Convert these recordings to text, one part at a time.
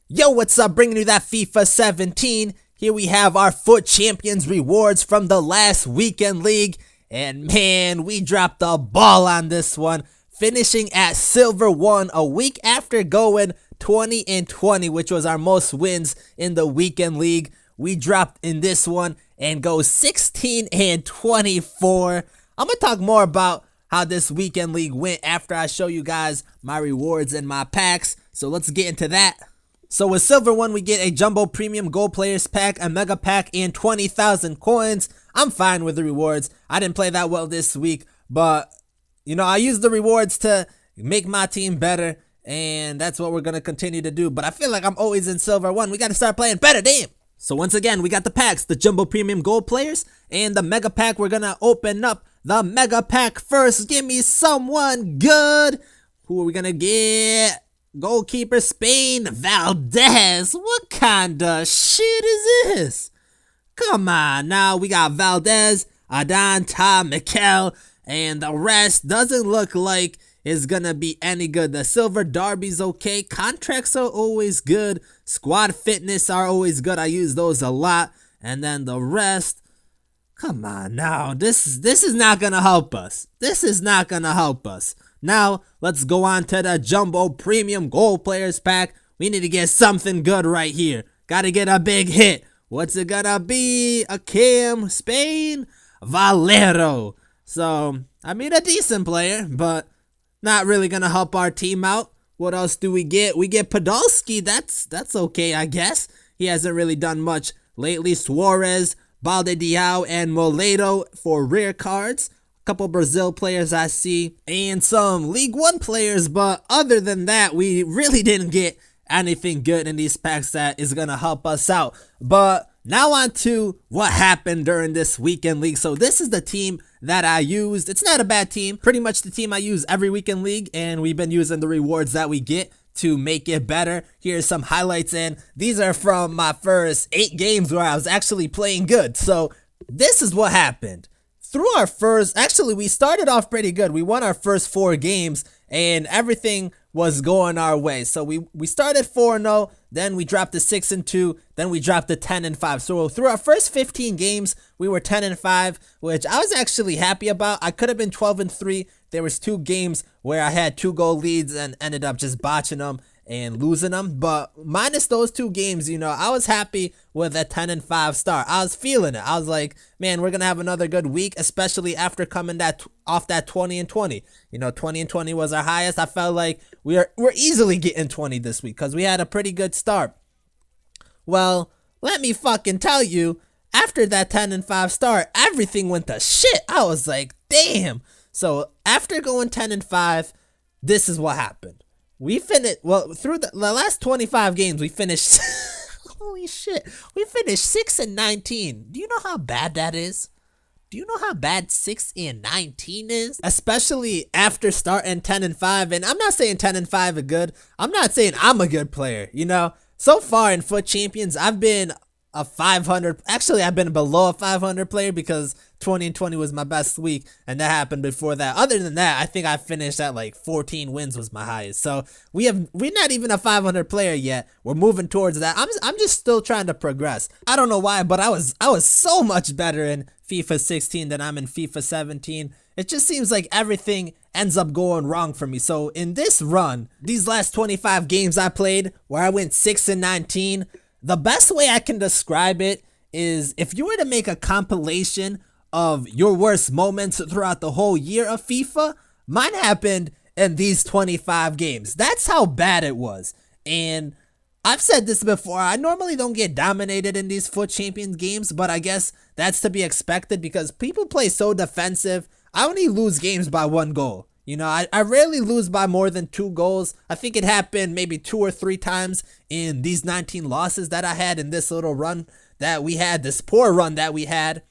Yo, what's up? Bringing you that FIFA 17. Here we have our FUT Champions rewards from the last weekend league. And man, we dropped the ball on this one, finishing at Silver 1 a week after going 20-20, which was our most wins in the weekend league. We dropped in this one and go 16-24. I'm going to talk more about how this weekend league went after I show you guys my rewards and my packs. So let's get into that. So with Silver 1, we get a Jumbo Premium Gold Players Pack, a Mega Pack, and 20,000 coins. I'm fine with the rewards. I didn't play that well this week, but, you know, I used the rewards to make my team better, and that's what we're going to continue to do. But I feel like I'm always in Silver 1. We got to start playing better, damn. So once again, we got the packs, the Jumbo Premium Gold Players, and the Mega Pack. We're going to open up the Mega Pack first. Give me someone good. Who are we going to get? Goalkeeper Spain, Valdez. What kind of shit is this? Come on now, we got Valdez, Adan, Tom, Mikel, and the rest doesn't look like it's gonna be any good. The Silver Derby's okay. Contracts are always good. Squad fitness are always good. I use those a lot. And then the rest, come on now. This is not gonna help us. This is not gonna help us. Now, let's go on to the Jumbo Premium Gold Players Pack. We need to get something good right here. Gotta get a big hit. What's it gonna be? A Cam, Spain, Valero. So, I mean, a decent player, but not really gonna help our team out. What else do we get? We get Podolski. That's okay, I guess. He hasn't really done much lately. Suarez, Balde Diao, and Moledo for rare cards. Couple Brazil players I see, and some League One players, but other than that, we really didn't get anything good in these packs that is gonna help us out. But now on to what happened during this weekend league. So this is the team that I used. It's not a bad team, pretty much the team I use every weekend league, and we've been using the rewards that we get to make it better. Here's some highlights, and these are from my first 8 games where I was actually playing good. So this is what happened. Through our first, actually we started off pretty good. We won our first 4 games and everything was going our way. So we started 4-0, then we dropped to 6-2, then we dropped to 10-5. So through our first 15 games, we were 10-5, which I was actually happy about. I could have been 12-3. There was 2 games where I had 2-goal leads and ended up just botching them and losing them, but minus those 2 games, you know, I was happy with a 10-5 start. I was feeling it. I was like, man, we're gonna have another good week, especially after coming off that 20-20. You know, 20-20 was our highest. I felt like we're easily getting 20 this week because we had a pretty good start. Well, let me fucking tell you, after that 10-5 start, everything went to shit. I was like, damn. So after going 10-5, this is what happened. We finished, well, through the last 25 games, we finished, holy shit, we finished 6-19. Do you know how bad that is? Do you know how bad 6-19 is? Especially after starting 10-5, and I'm not saying 10-5 are good. I'm not saying I'm a good player, you know? So far in FUT Champions, I've been a 500, actually I've been below a 500 player because 20-20 was my best week, and that happened before that. Other than that, I think I finished at like 14 wins was my highest. So we're not even a 500 player yet. We're moving towards that. I'm just still trying to progress. I don't know why, but I was so much better in FIFA 16 than I'm in FIFA 17. It just seems like everything ends up going wrong for me. So in this run, these last 25 games I played where I went 6-19, the best way I can describe it is if you were to make a compilation of your worst moments throughout the whole year of FIFA, mine happened in these 25 games. That's how bad it was. And I've said this before, I normally don't get dominated in these FUT Champions games, but I guess that's to be expected because people play so defensive. I only lose games by 1 goal. You know, I rarely lose by more than 2 goals. I think it happened maybe 2 or 3 times in these 19 losses that I had in this little run that we had, this poor run that we had.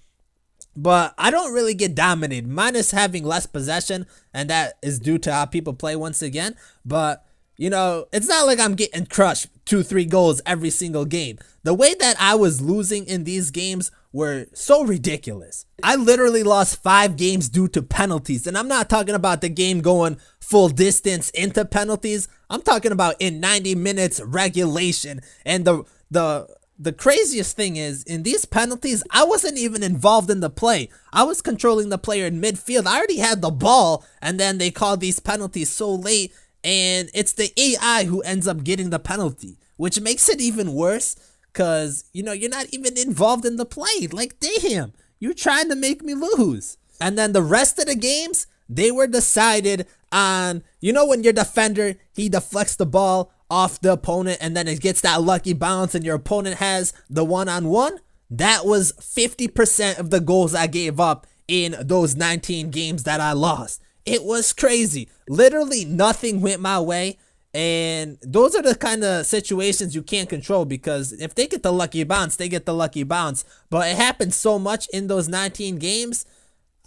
But I don't really get dominated, minus having less possession, and that is due to how people play once again. But, you know, it's not like I'm getting crushed 2-3 goals every single game. The way that I was losing in these games were so ridiculous. I literally lost 5 games due to penalties, and I'm not talking about the game going full distance into penalties. I'm talking about in 90 minutes regulation. And the craziest thing is, in these penalties, I wasn't even involved in the play. I was controlling the player in midfield. I already had the ball, and then they called these penalties so late, and it's the AI who ends up getting the penalty, which makes it even worse because, you know, you're not even involved in the play. Like, damn, you're trying to make me lose. And then the rest of the games, they were decided on, you know, when your defender, he deflects the ball off the opponent and then it gets that lucky bounce and your opponent has the one-on-one. That was 50% of the goals I gave up in those 19 games that I lost. It was crazy. Literally nothing went my way. And those are the kind of situations you can't control, because if they get the lucky bounce, they get the lucky bounce. But it happened so much in those 19 games,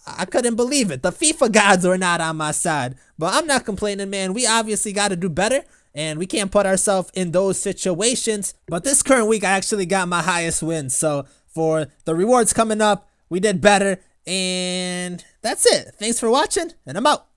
I couldn't believe it. The FIFA gods were not on my side. But I'm not complaining, man. We obviously got to do better, and we can't put ourselves in those situations. But this current week, I actually got my highest win. So for the rewards coming up, we did better. And that's it. Thanks for watching, and I'm out.